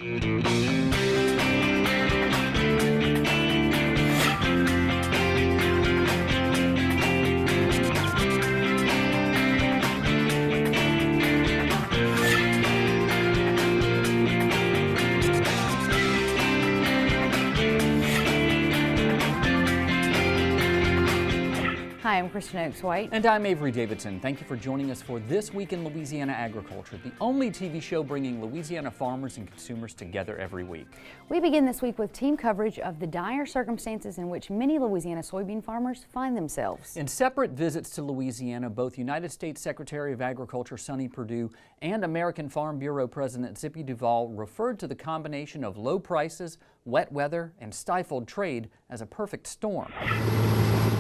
Hi, I'm Kristen Oaks-White. And I'm Avery Davidson. Thank you for joining us for This Week in Louisiana Agriculture, the only TV show bringing Louisiana farmers and consumers together every week. We begin this week with team coverage of the dire circumstances in which many Louisiana soybean farmers find themselves. In separate visits to Louisiana, both United States Secretary of Agriculture Sonny Perdue and American Farm Bureau President Zippy Duvall referred to the combination of low prices, wet weather, and stifled trade as a perfect storm.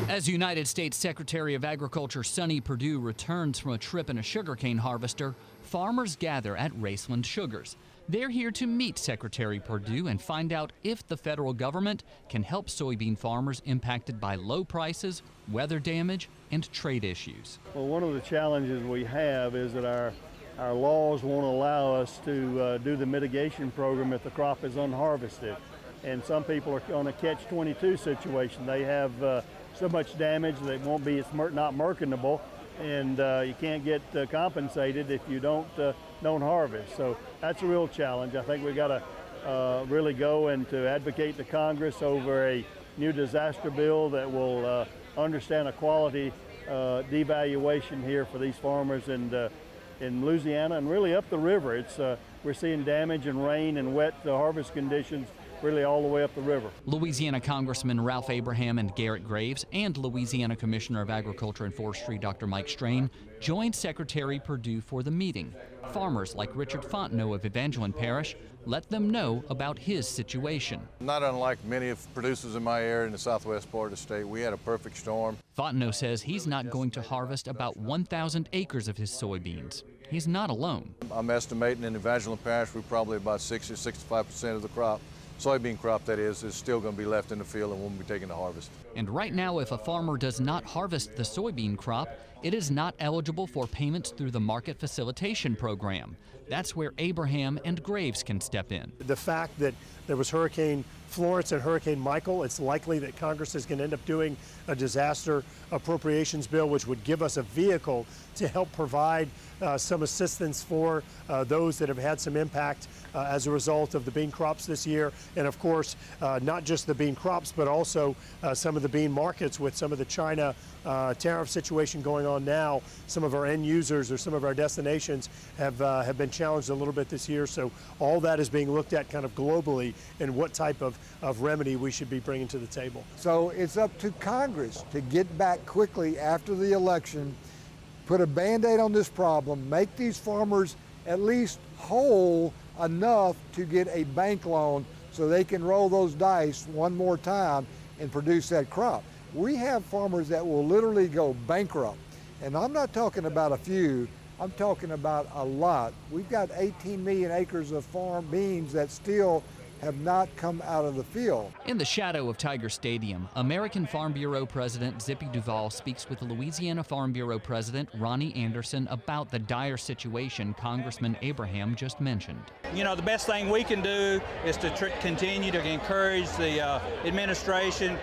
As United States Secretary of Agriculture Sonny Perdue returns from a trip in a sugarcane harvester, farmers gather at Raceland Sugars. They're here to meet Secretary Perdue and find out if the federal government can help soybean farmers impacted by low prices, weather damage, and trade issues. Well, one of the challenges we have is that our laws won't allow us to do the mitigation program if the crop is unharvested. And some people are on a catch-22 situation. They have so much damage that it won't be, it's not merchantable, and you can't get compensated if you don't harvest. So that's a real challenge. I think we've got to really go and to advocate to Congress over a new disaster bill that will understand a quality devaluation here for these farmers in Louisiana and really up the river. We're seeing damage and rain and wet harvest conditions really all the way up the river. Louisiana Congressman Ralph Abraham and Garrett Graves and Louisiana Commissioner of Agriculture and Forestry Dr. Mike Strain joined Secretary Perdue for the meeting. Farmers like Richard Fontenot of Evangeline Parish let them know about his situation. Not unlike many of producers in my area in the southwest part of the state, we had a perfect storm. Fontenot says he's not going to harvest about 1,000 acres of his soybeans. He's not alone. I'm estimating in Evangeline Parish we're probably about 60 or 65% of the crop. Soybean crop, that is still going to be left in the field and won't be taken to harvest. And right now, if a farmer does not harvest the soybean crop, it is not eligible for payments through the Market Facilitation Program. That's where Abraham and Graves can step in. The fact that there was Hurricane Florence and Hurricane Michael, it's likely that Congress is going to end up doing a disaster appropriations bill, which would give us a vehicle to help provide some assistance for those that have had some impact as a result of the bean crops this year. And of course, not just the bean crops, but also some of the bean markets with some of the China tariff situation going on now. Some of our end users or some of our destinations have been challenged a little bit this year. So all that is being looked at kind of globally and what type of remedy we should be bringing to the table. So it's up to Congress to get back quickly after the election, put a Band-Aid on this problem, make these farmers at least whole enough to get a bank loan so they can roll those dice one more time and produce that crop. We have farmers that will literally go bankrupt. And I'm not talking about a few, I'm talking about a lot. We've got 18 million acres of farm beans that still have not come out of the field. In the shadow of Tiger Stadium, American Farm Bureau President Zippy Duvall speaks with Louisiana Farm Bureau President Ronnie Anderson about the dire situation Congressman Abraham just mentioned. You know, the best thing we can do is to continue to encourage the administration,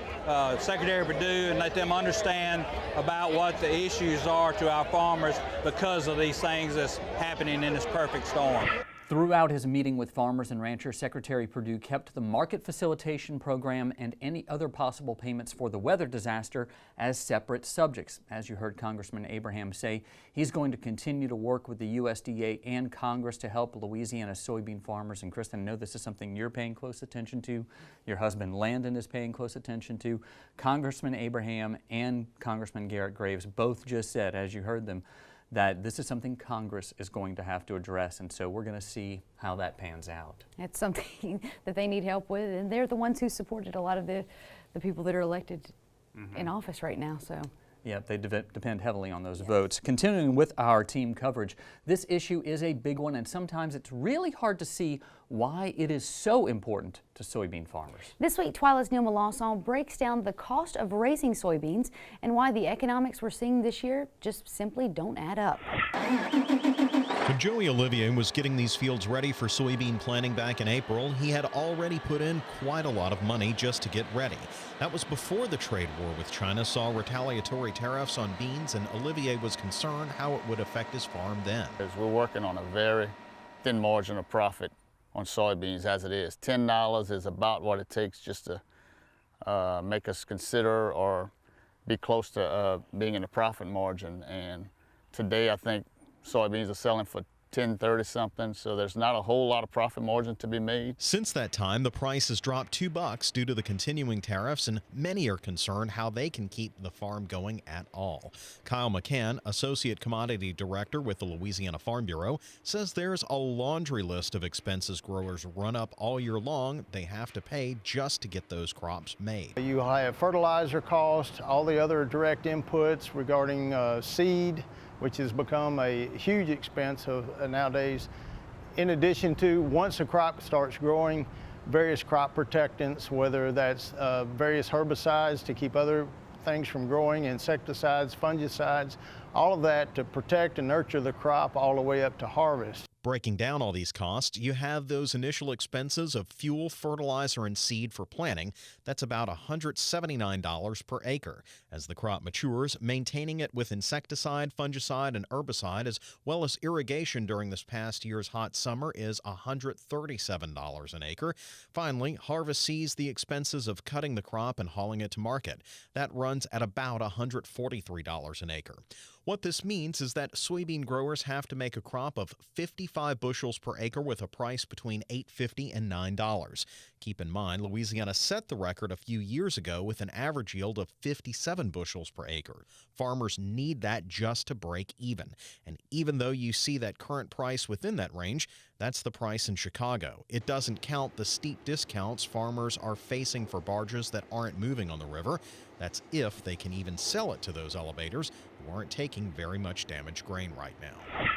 Secretary Perdue, and let them understand about what the issues are to our farmers because of these things that's happening in this perfect storm. Throughout his meeting with farmers and ranchers, Secretary Perdue kept the Market Facilitation Program and any other possible payments for the weather disaster as separate subjects. As you heard Congressman Abraham say, he's going to continue to work with the USDA and Congress to help Louisiana soybean farmers. And Kristen, I know this is something you're paying close attention to. Your husband Landon is paying close attention to. Congressman Abraham and Congressman Garrett Graves both just said, as you heard them, that this is something Congress is going to have to address, and so we're going to see how that pans out. It's something that they need help with, and they're the ones who supported a lot of the people that are elected in office right now. So. Yeah, they depend heavily on those votes. Continuing with our team coverage, this issue is a big one, and sometimes it's really hard to see why it is so important to soybean farmers. This week, Twila's Neil Melanson breaks down the cost of raising soybeans and why the economics we're seeing this year just simply don't add up. When Joey Olivier was getting these fields ready for soybean planting back in April, he had already put in quite a lot of money just to get ready. That was before the trade war with China saw retaliatory tariffs on beans, and Olivier was concerned how it would affect his farm then. We're working on a very thin margin of profit on soybeans as it is. $10 is about what it takes just to make us consider or be close to being in a profit margin. And today I think soybeans are selling for 10, 30 something, so there's not a whole lot of profit margin to be made. Since that time, the price has dropped $2 due to the continuing tariffs, and many are concerned how they can keep the farm going at all. Kyle McCann, Associate Commodity Director with the Louisiana Farm Bureau, says there's a laundry list of expenses growers run up all year long they have to pay just to get those crops made. You have fertilizer costs, all the other direct inputs regarding seed, which has become a huge expense nowadays. In addition to, once a crop starts growing, various crop protectants, whether that's various herbicides to keep other things from growing, insecticides, fungicides, all of that to protect and nurture the crop all the way up to harvest. Breaking down all these costs, you have those initial expenses of fuel, fertilizer, and seed for planting. That's about $179 per acre. As the crop matures, maintaining it with insecticide, fungicide, and herbicide, as well as irrigation during this past year's hot summer, is $137 an acre. Finally, harvest sees the expenses of cutting the crop and hauling it to market. That runs at about $143 an acre. What this means is that soybean growers have to make a crop of 55 bushels per acre with a price between $8.50 and $9. Keep in mind, Louisiana set the record a few years ago with an average yield of 57 bushels per acre. Farmers need that just to break even. And even though you see that current price within that range, that's the price in Chicago. It doesn't count the steep discounts farmers are facing for barges that aren't moving on the river. That's if they can even sell it to those elevators who aren't taking very much damaged grain right now.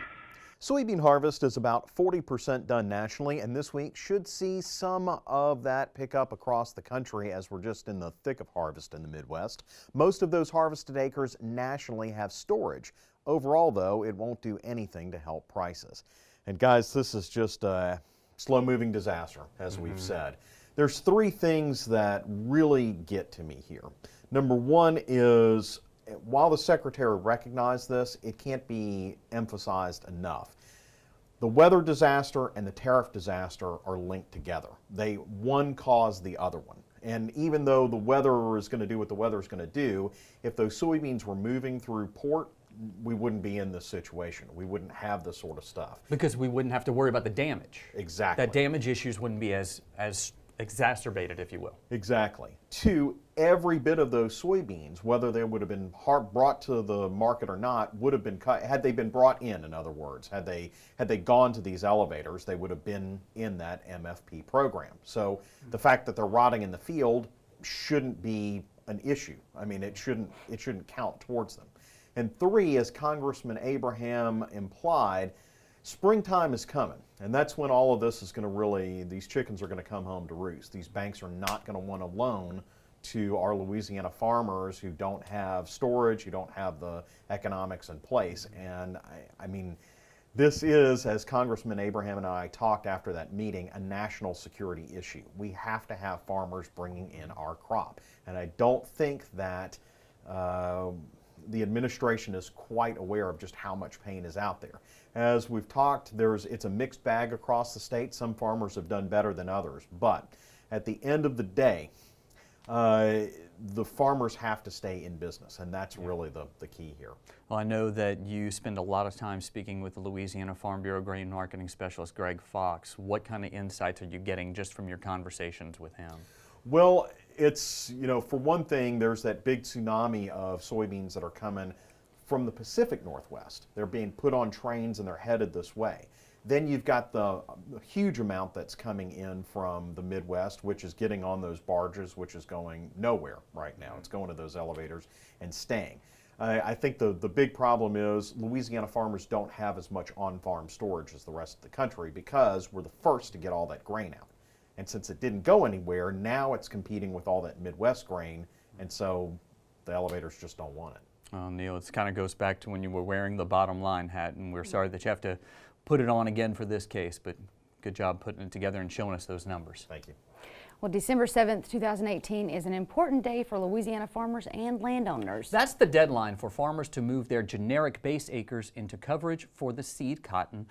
Soybean harvest is about 40% done nationally, and this week should see some of that pick up across the country as we're just in the thick of harvest in the Midwest. Most of those harvested acres nationally have storage. Overall, though, it won't do anything to help prices. And guys, this is just a slow-moving disaster, as we've said. There's three things that really get to me here. Number one is, while the Secretary recognized this, it can't be emphasized enough. The weather disaster and the tariff disaster are linked together. One caused the other one. And even though the weather is going to do what the weather is going to do, if those soybeans were moving through port, we wouldn't be in this situation. We wouldn't have this sort of stuff. Because we wouldn't have to worry about the damage. Exactly. That damage issues wouldn't be as exacerbated, if you will. Exactly. Two, every bit of those soybeans, whether they would have been brought to the market or not, would have been cut. Had they been brought in other words, had they gone to these elevators, they would have been in that MFP program. So the fact that they're rotting in the field shouldn't be an issue. I mean, it shouldn't count towards them. And three, as Congressman Abraham implied, springtime is coming, and that's when all of this is going to really, these chickens are going to come home to roost. These banks are not going to want to loan to our Louisiana farmers who don't have storage, who don't have the economics in place. And I mean, this is, as Congressman Abraham and I talked after that meeting, a national security issue. We have to have farmers bringing in our crop. And I don't think that the administration is quite aware of just how much pain is out there. As we've talked, it's a mixed bag across the state. Some farmers have done better than others. But at the end of the day, the farmers have to stay in business, and that's really the key here. Well, I know that you spend a lot of time speaking with the Louisiana Farm Bureau Grain Marketing Specialist, Greg Fox. What kind of insights are you getting just from your conversations with him? Well, it's, for one thing, there's that big tsunami of soybeans that are coming from the Pacific Northwest. They're being put on trains and they're headed this way. Then you've got the huge amount that's coming in from the Midwest, which is getting on those barges, which is going nowhere right now. It's going to those elevators and staying. I think the big problem is Louisiana farmers don't have as much on-farm storage as the rest of the country because we're the first to get all that grain out. And since it didn't go anywhere, now it's competing with all that Midwest grain, and so the elevators just don't want it. Neil, it kind of goes back to when you were wearing the bottom line hat, and we're sorry that you have to put it on again for this case, but good job putting it together and showing us those numbers. Thank you. Well, December 7th, 2018 is an important day for Louisiana farmers and landowners. That's the deadline for farmers to move their generic base acres into coverage for the seed cotton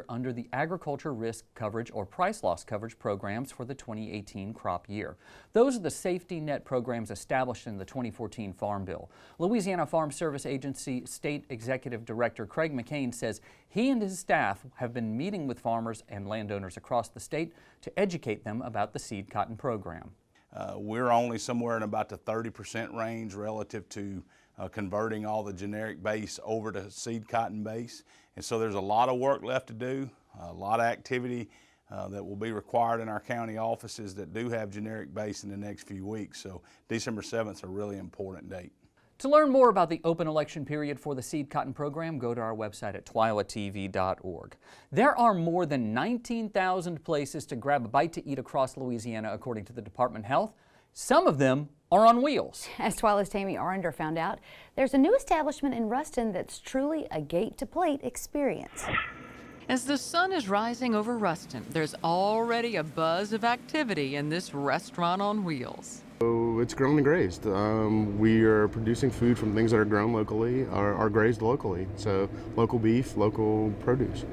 under the Agriculture Risk Coverage or Price Loss Coverage programs for the 2018 crop year. Those are the safety net programs established in the 2014 Farm Bill. Louisiana Farm Service Agency State Executive Director Craig McCain says he and his staff have been meeting with farmers and landowners across the state to educate them about the seed cotton program. We're only somewhere in about the 30% range relative to converting all the generic base over to seed cotton base. And so there's a lot of work left to do, a lot of activity that will be required in our county offices that do have generic base in the next few weeks. So December 7th is a really important date. To learn more about the open election period for the seed cotton program, go to our website at twilatv.org. There are more than 19,000 places to grab a bite to eat across Louisiana, according to the Department of Health. Some of them are on wheels. As Twila's Tammy Arender found out, there's a new establishment in Ruston that's truly a gate-to-plate experience. As the sun is rising over Ruston, there's already a buzz of activity in this restaurant on wheels. So it's grown and grazed. We are producing food from things that are grown locally, are grazed locally. So local beef, local produce.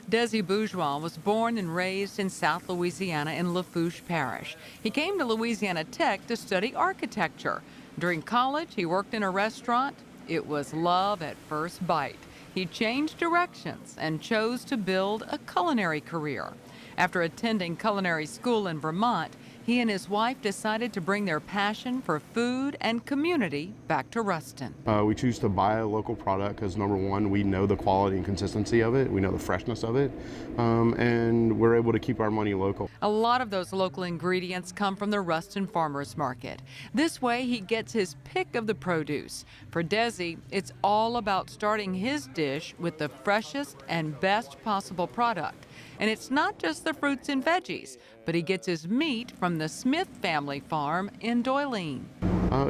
Desi Bourgeois was born and raised in South Louisiana in Lafourche Parish. He came to Louisiana Tech to study architecture. During college, he worked in a restaurant. It was love at first bite. He changed directions and chose to build a culinary career. After attending culinary school in Vermont, he and his wife decided to bring their passion for food and community back to Ruston. We choose to buy a local product because, number one, we know the quality and consistency of it, we know the freshness of it, and we're able to keep our money local. A lot of those local ingredients come from the Ruston Farmers Market. This way, he gets his pick of the produce. For Desi, it's all about starting his dish with the freshest and best possible product. And it's not just the fruits and veggies, but he gets his meat from the Smith family farm in Doyline.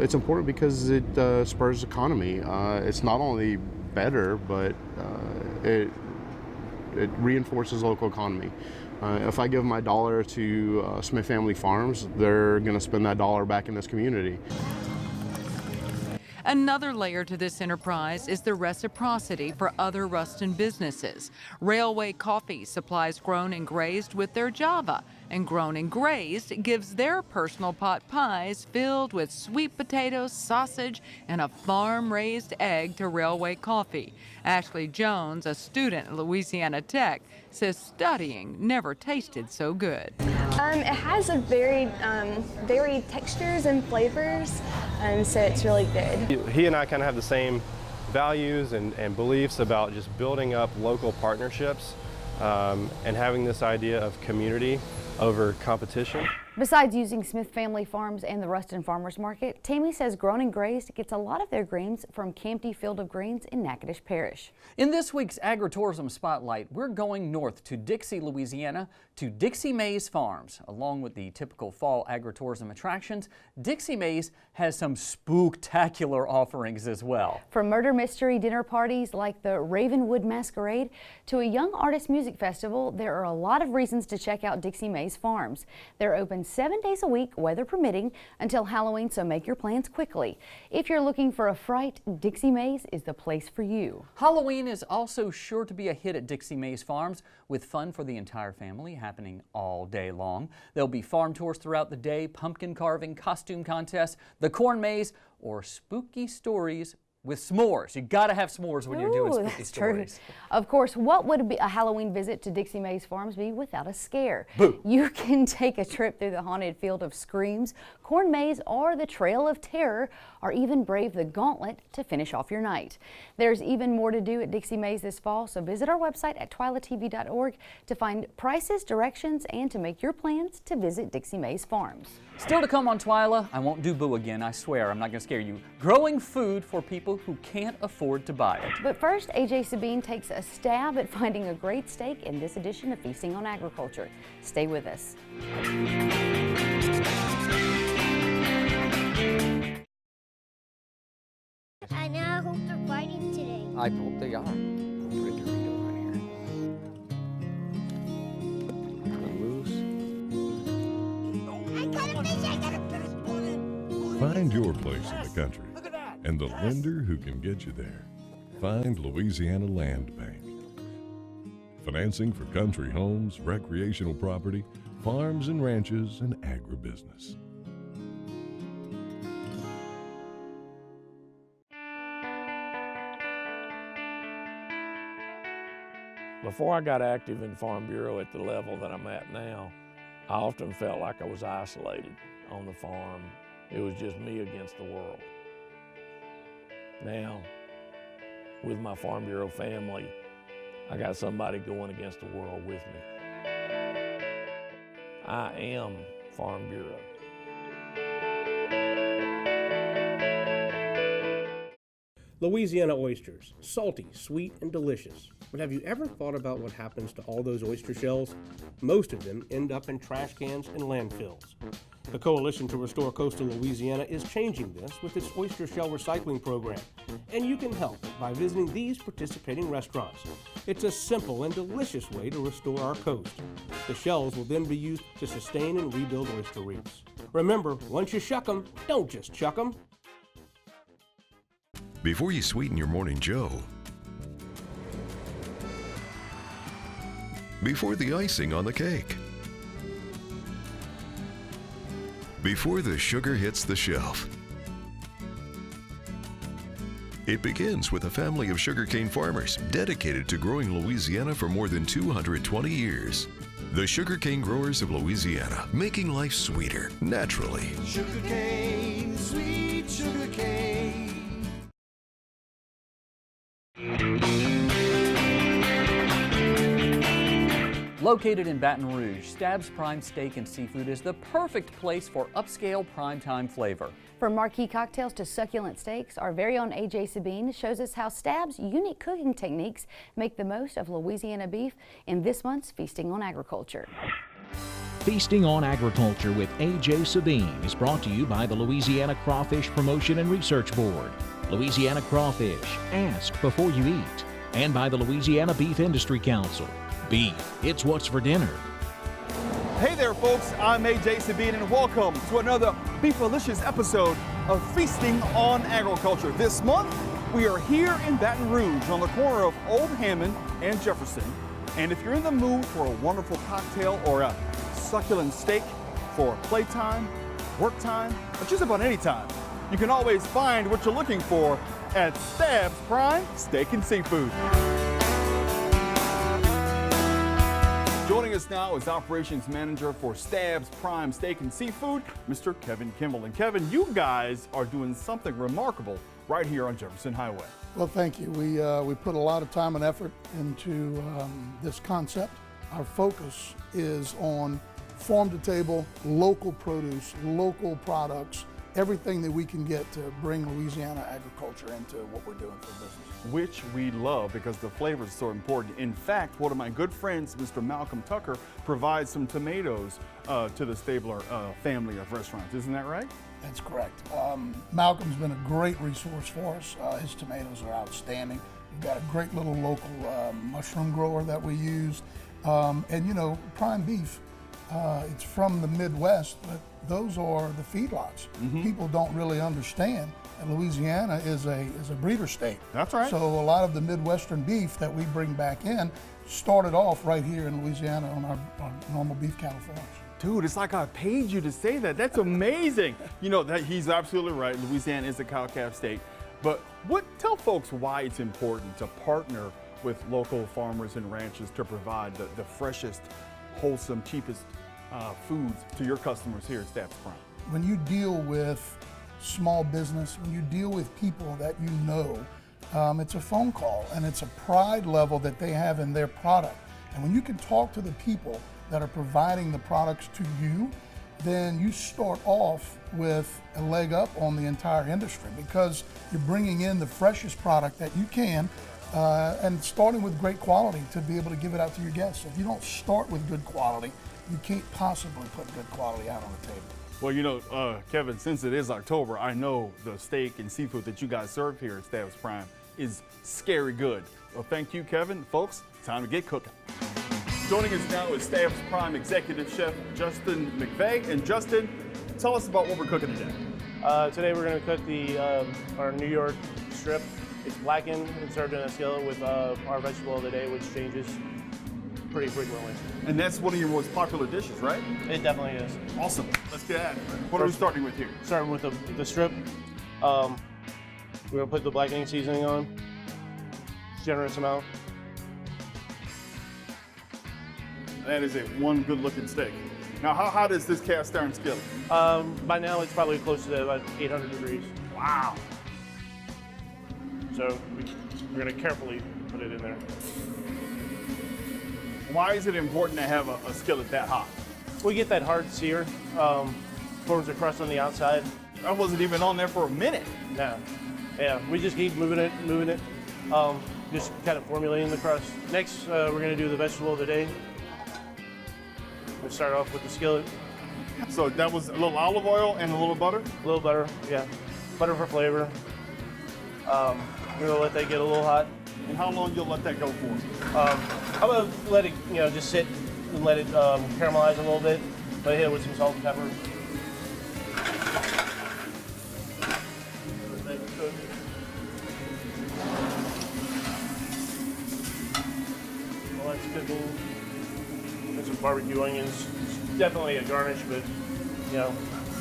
It's important because it spurs economy. It's not only better, but it reinforces local economy. If I give my dollar to Smith Family Farms, they're going to spend that dollar back in this community. Another layer to this enterprise is the reciprocity for other Ruston businesses. Railway Coffee supplies Grown and Grazed with their Java, and Grown and Grazed gives their personal pot pies filled with sweet potatoes, sausage, and a farm-raised egg to Railway Coffee. Ashley Jones, a student at Louisiana Tech, says studying never tasted so good. It has a varied textures and flavors, so it's really good. He and I kind of have the same values and beliefs about just building up local partnerships and having this idea of community over competition. Besides using Smith Family Farms and the Ruston Farmers Market, Tammy says Grown and Grazed gets a lot of their greens from Campty Field of Greens in Natchitoches Parish. In this week's Agritourism Spotlight, we're going north to Dixie, Louisiana, to Dixie Mays Farms. Along with the typical fall agritourism attractions, Dixie Mays has some spooktacular offerings as well. From murder mystery dinner parties like the Ravenwood Masquerade to a young artist music festival, there are a lot of reasons to check out Dixie Mays Farms. They're open 7 days a week, weather permitting, until Halloween, so make your plans quickly. If you're looking for a fright, Dixie Mays is the place for you. Halloween is also sure to be a hit at Dixie Mays Farms, with fun for the entire family happening all day long. There'll be farm tours throughout the day, pumpkin carving, costume contests, the corn maze, or spooky stories with s'mores. You gotta have s'mores when you're doing spooky stories. True. Of course, what would be a Halloween visit to Dixie Mays Farms be without a scare? Boo. You can take a trip through the haunted field of screams, corn maze, or the trail of terror, or even brave the gauntlet to finish off your night. There's even more to do at Dixie Mays this fall, so visit our website at twilatv.org to find prices, directions, and to make your plans to visit Dixie Mays Farms. Still to come on Twila, I won't do boo again, I swear, I'm not gonna scare you. Growing food for people who can't afford to buy it. But first, AJ Sabine takes a stab at finding a great steak in this edition of Feasting on Agriculture. Stay with us. I now hope they're fighting today. I hope they are. Put a Dorito on here. Find your place in the country and the lender who can get you there. Find Louisiana Land Bank. Financing for country homes, recreational property, farms and ranches, and agribusiness. Before I got active in Farm Bureau at the level that I'm at now, I often felt like I was isolated on the farm. It was just me against the world. Now, with my Farm Bureau family, I got somebody going against the world with me. I am Farm Bureau. Louisiana oysters, salty, sweet, and delicious. But have you ever thought about what happens to all those oyster shells? Most of them end up in trash cans and landfills. The Coalition to Restore Coastal Louisiana is changing this with its oyster shell recycling program, and you can help by visiting these participating restaurants. It's a simple and delicious way to restore our coast. The shells will then be used to sustain and rebuild oyster reefs. Remember, once you shuck them, don't just chuck them. Before you sweeten your morning joe, before the icing on the cake, before the sugar hits the shelf, it begins with a family of sugarcane farmers dedicated to growing Louisiana for more than 220 years. The Sugarcane Growers of Louisiana, making life sweeter, naturally. Sugarcane, sweet sugarcane. Located in Baton Rouge, Stab's Prime Steak and Seafood is the perfect place for upscale primetime flavor. From marquee cocktails to succulent steaks, our very own AJ Sabine shows us how Stab's unique cooking techniques make the most of Louisiana beef in this month's Feasting on Agriculture. Feasting on Agriculture with AJ Sabine is brought to you by the Louisiana Crawfish Promotion and Research Board, Louisiana Crawfish, ask before you eat, and by the Louisiana Beef Industry Council. Beef, it's what's for dinner. Hey there, folks. I'm AJ Sabine, and welcome to another Beefalicious episode of Feasting on Agriculture. This month, we are here in Baton Rouge on the corner of Old Hammond and Jefferson. And if you're in the mood for a wonderful cocktail or a succulent steak for playtime, work time, or just about any time, you can always find what you're looking for at Stab's Prime Steak and Seafood. Joining us now is Operations Manager for Stab's Prime Steak and Seafood, Mr. Kevin Kimball. And Kevin, you guys are doing something remarkable right here on Jefferson Highway. Well, thank you. We put a lot of time and effort into this concept. Our focus is on farm-to-table, local produce, local products, everything that we can get to bring Louisiana agriculture into what we're doing for business. Which we love because the flavor is so important. In fact, one of my good friends, Mr. Malcolm Tucker, provides some tomatoes to the Stabler family of restaurants. Isn't that right? That's correct. Malcolm's been a great resource for us. His tomatoes are outstanding. We've got a great little local mushroom grower that we use. And you know, prime beef, it's from the Midwest, but those are the feedlots. People don't really understand that Louisiana is a breeder state. That's right. So a lot of the Midwestern beef that we bring back in started off right here in Louisiana on our normal beef cattle farms. Dude, it's like I paid you to say that. That's amazing. You know, that he's absolutely right. Louisiana is a cow-calf state. But tell folks why it's important to partner with local farmers and ranchers to provide the freshest, wholesome, cheapest foods to your customers here at Stab's Prime. When you deal with small business, when you deal with people that you know, it's a phone call and it's a pride level that they have in their product. And when you can talk to the people that are providing the products to you, then you start off with a leg up on the entire industry because you're bringing in the freshest product that you can and starting with great quality to be able to give it out to your guests. If you don't start with good quality, you can't possibly put good quality out on the table. Well, you know, Kevin, since it is October, I know the steak and seafood that you guys serve here at Stab's Prime is scary good. Well, thank you, Kevin. Folks, time to get cooking. Joining us now is Stab's Prime Executive Chef Justin McVeigh. And Justin, tell us about what we're cooking today. Today we're going to cook the our New York strip. It's blackened and served in a skillet with our vegetable of the day, which changes pretty frequently. And that's one of your most popular dishes, right? It definitely is. Awesome. Let's get at it. What are we starting with here? Starting with the strip. We're going to put the blackening seasoning on. Generous amount. That is one good looking steak. Now, how hot is this cast iron skillet? By now, it's probably close to about 800 degrees. Wow. So we're going to carefully put it in there. Why is it important to have a skillet that hot? We get that hard sear, forms a crust on the outside. I wasn't even on there for a minute. No. Yeah, we just keep moving it, just kind of formulating the crust. Next, we're going to do the vegetable of the day. We'll start off with the skillet. So that was a little olive oil and a little butter? A little butter, yeah. Butter for flavor. We're going to let that get a little hot. And how long you'll let that go for? I'm going to let it, just sit and let it caramelize a little bit. Let it hit it with some salt and pepper. Let it cook. While that's cooking, and some barbecue onions. It's definitely a garnish, but I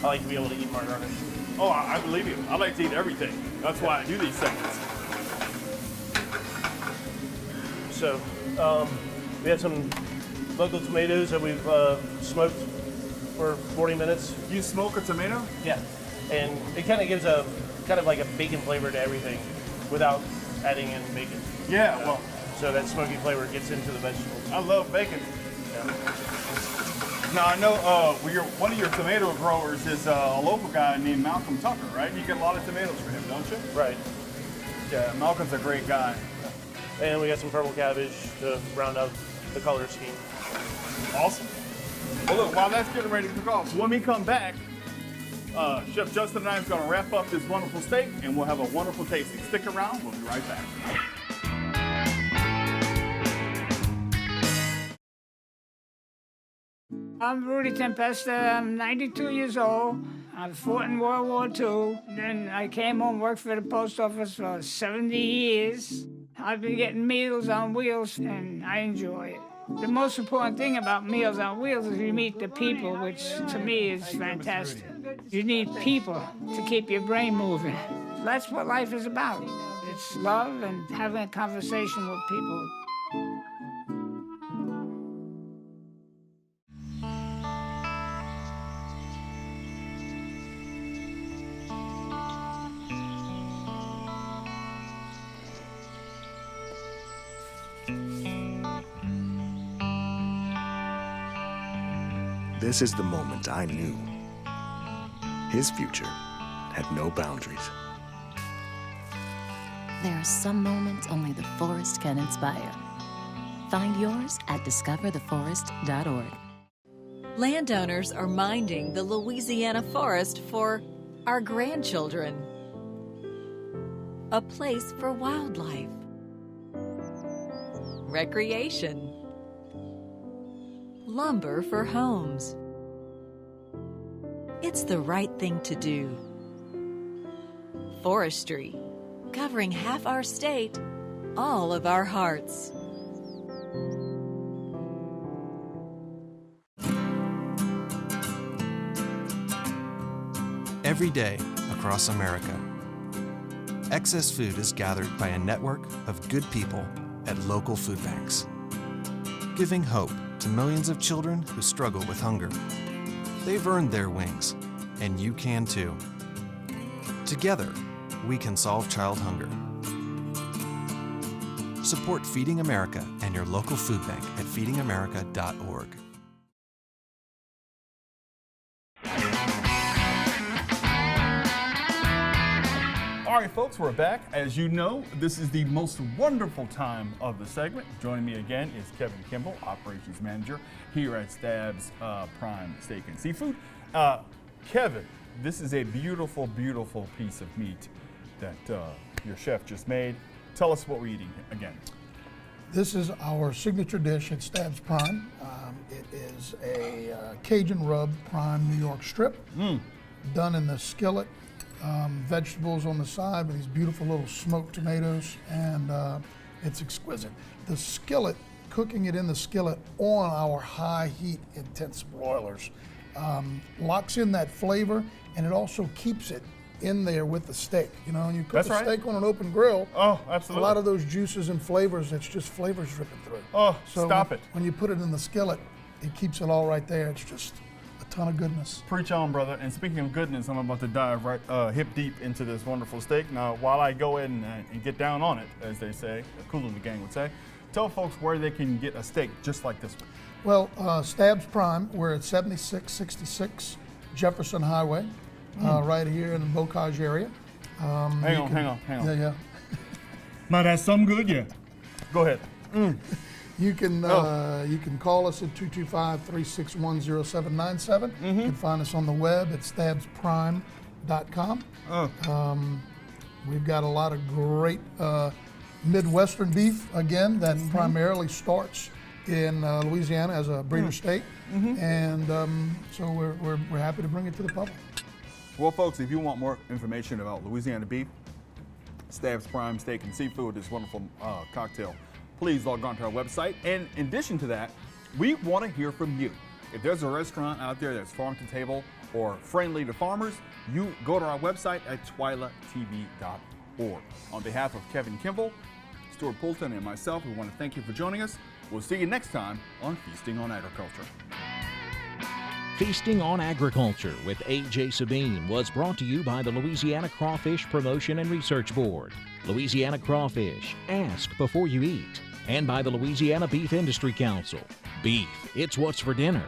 like to be able to eat my garnish. Oh, I believe you. I like to eat everything. That's why I do these things. So we have some local tomatoes that we've smoked for 40 minutes. You smoke a tomato? Yeah, and it kind of gives a like a bacon flavor to everything without adding in bacon. Yeah, well. So that smoky flavor gets into the vegetables. I love bacon. Yeah. Now I know one of your tomato growers is a local guy named Malcolm Tucker, right? You get a lot of tomatoes for him, don't you? Right. Yeah, Malcolm's a great guy. And we got some purple cabbage to round out the color scheme. Awesome. Well, look, while that's getting ready to cook off, when we come back, Chef Justin and I are going to wrap up this wonderful steak, and we'll have a wonderful tasting. Stick around. We'll be right back. I'm Rudy Tempesta. I'm 92 years old. I fought in World War II. Then I came home, worked for the post office for 70 years. I've been getting Meals on Wheels, and I enjoy it. The most important thing about Meals on Wheels is you meet the people, which to me is fantastic. You need people to keep your brain moving. That's what life is about. It's love and having a conversation with people. This is the moment I knew. His future had no boundaries. There are some moments only the forest can inspire. Find yours at discovertheforest.org. Landowners are minding the Louisiana forest for our grandchildren. A place for wildlife, recreation, lumber for homes. It's the right thing to do. Forestry, covering half our state, all of our hearts. Every day across America, excess food is gathered by a network of good people at local food banks, giving hope to millions of children who struggle with hunger. They've earned their wings, and you can too. Together, we can solve child hunger. Support Feeding America and your local food bank at feedingamerica.org. All right, folks, we're back. As you know, this is the most wonderful time of the segment. Joining me again is Kevin Kimball, Operations Manager here at Stab's Prime Steak and Seafood. Kevin, this is a beautiful, beautiful piece of meat that your chef just made. Tell us what we're eating again. This is our signature dish at Stab's Prime. It is a Cajun rub prime New York strip, done in the skillet. Vegetables on the side with these beautiful little smoked tomatoes, and it's exquisite. The skillet, cooking it in the skillet on our high heat intense broilers, locks in that flavor, and it also keeps it in there with the steak. You know, when you cook a steak on an open grill, absolutely. a lot of those juices and flavors, it's just flavors dripping through. So stop it. When you put it in the skillet, it keeps it all right there. It's just a ton of goodness. Preach on, brother. And speaking of goodness, I'm about to dive right hip deep into this wonderful steak. Now, while I go ahead and get down on it, as they say, Kulu the gang would say, tell folks where they can get a steak just like this one. Well, Stab's Prime, we're at 7666 Jefferson Highway, right here in the Bocage area. Hang on. Yeah. Now that's something good, yeah. Go ahead. You can call us at 225-361-0797. You can find us on the web at stabsprime.com. We've got a lot of great Midwestern beef, again, that primarily starts in Louisiana as a breeder state. And so we're happy to bring it to the public. Well, folks, if you want more information about Louisiana beef, Stab's Prime Steak and Seafood, this wonderful cocktail, please log on to our website. And in addition to that, we want to hear from you. If there's a restaurant out there that's farm to table or friendly to farmers, you go to our website at twilatv.org. On behalf of Kevin Kimball, Stuart Poulton, and myself, we want to thank you for joining us. We'll see you next time on Feasting on Agriculture. Feasting on Agriculture with A.J. Sabine was brought to you by the Louisiana Crawfish Promotion and Research Board, Louisiana Crawfish, Ask Before You Eat, and by the Louisiana Beef Industry Council. Beef, it's what's for dinner.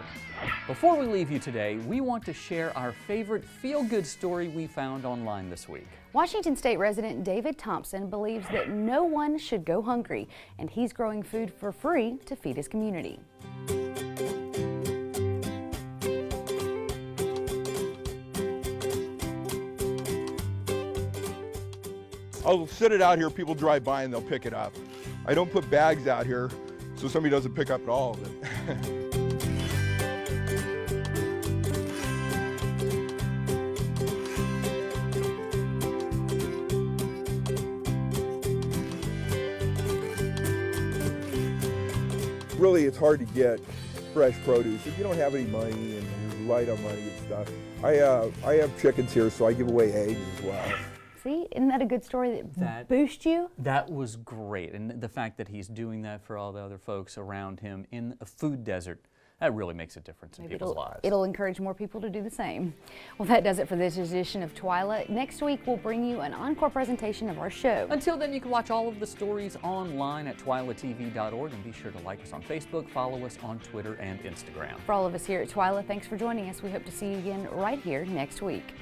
Before we leave you today, we want to share our favorite feel-good story we found online this week. Washington State resident David Thompson believes that no one should go hungry, and he's growing food for free to feed his community. I'll set it out here, people drive by and they'll pick it up. I don't put bags out here so somebody doesn't pick up all of it. Really, it's hard to get fresh produce if you don't have any money and you're light on money and stuff. I have chickens here, so I give away eggs as well. See, isn't that a good story that boosts you? That was great, and the fact that he's doing that for all the other folks around him in a food desert, that really makes a difference in people's lives. It'll encourage more people to do the same. Well, that does it for this edition of Twila. Next week, we'll bring you an encore presentation of our show. Until then, you can watch all of the stories online at twilatv.org, and be sure to like us on Facebook, follow us on Twitter and Instagram. For all of us here at Twila, thanks for joining us. We hope to see you again right here next week.